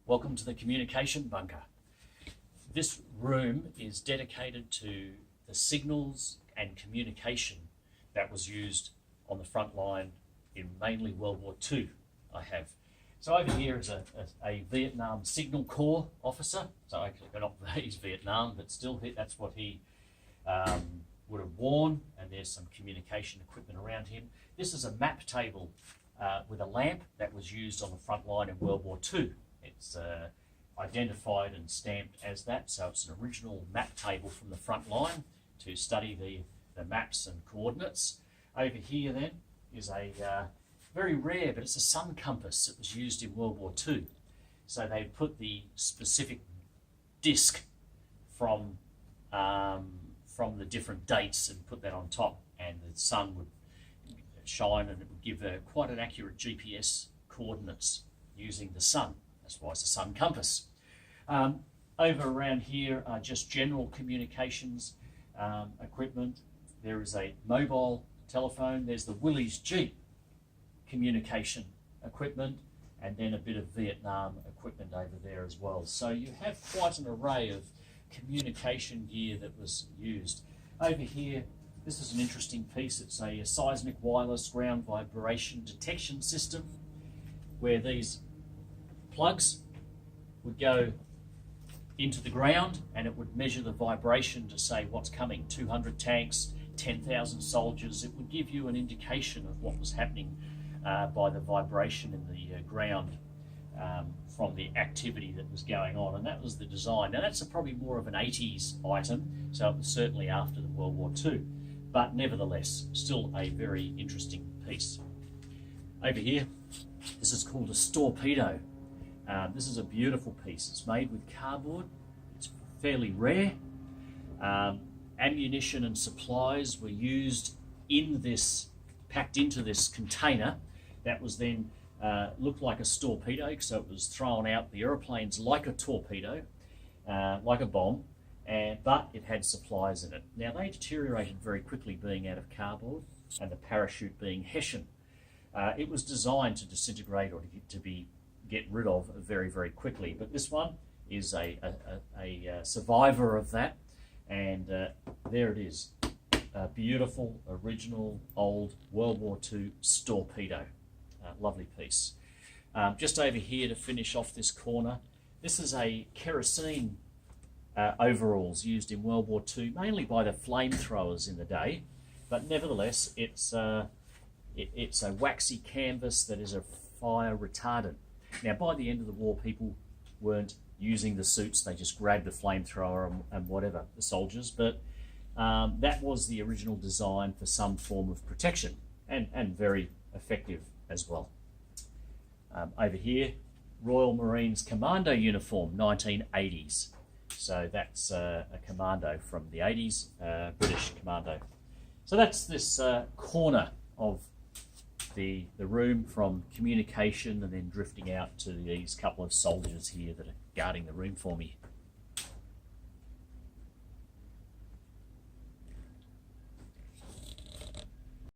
Welcome to the Communication Bunker. This room is dedicated to the signals and communication that was used on the front line in mainly World War II. So over here is a Vietnam Signal Corps officer. So actually, not he's Vietnam, but still that's what he would have worn, and there's some communication equipment around him. This is a map table with a lamp that was used on the front line in World War II. It's identified and stamped as that, so it's an original map table from the front line to study the maps and coordinates. Over here then is a very rare, but it's a sun compass that was used in World War II. So they put the specific disc from the different dates and put that on top, and the sun would shine and it would give quite an accurate GPS coordinates using the sun. That's why it's a sun compass. Over around here are just general communications equipment. There is a mobile telephone. There's the Willys Jeep communication equipment, and then a bit of Vietnam equipment over there as well. So you have quite an array of communication gear that was used. Over here, this is an interesting piece. It's a seismic wireless ground vibration detection system, where these plugs would go into the ground and it would measure the vibration to say what's coming. 200 tanks, 10,000 soldiers. It would give you an indication of what was happening by the vibration in the ground from the activity that was going on, and that was the design. Now that's probably more of an 80s item, so it was certainly after the World War II, but nevertheless still a very interesting piece. Over here, this is called a Storpedo. This is a beautiful piece. It's made with cardboard. It's fairly rare. Ammunition and supplies were used in this, packed into this container that was then looked like a torpedo, so it was thrown out the aeroplanes like a torpedo, like a bomb, but it had supplies in it. Now they deteriorated very quickly, being out of cardboard, and the parachute being Hessian. It was designed to disintegrate or to get rid of very, very quickly, but this one is a survivor of that, and there it is, a beautiful, original, old World War II Storpedo. Lovely piece. Just over here to finish off this corner, this is a kerosene overalls used in World War II, mainly by the flamethrowers in the day, but nevertheless it's a waxy canvas that is a fire retardant. Now by the end of the war, people weren't using the suits, they just grabbed a flamethrower and whatever, the soldiers, but that was the original design for some form of protection, and very effective as well. Over here, Royal Marines Commando uniform, 1980s. So that's a commando from the 80s, British commando. So that's this corner of the room, from communication and then drifting out to these couple of soldiers here that are guarding the room for me.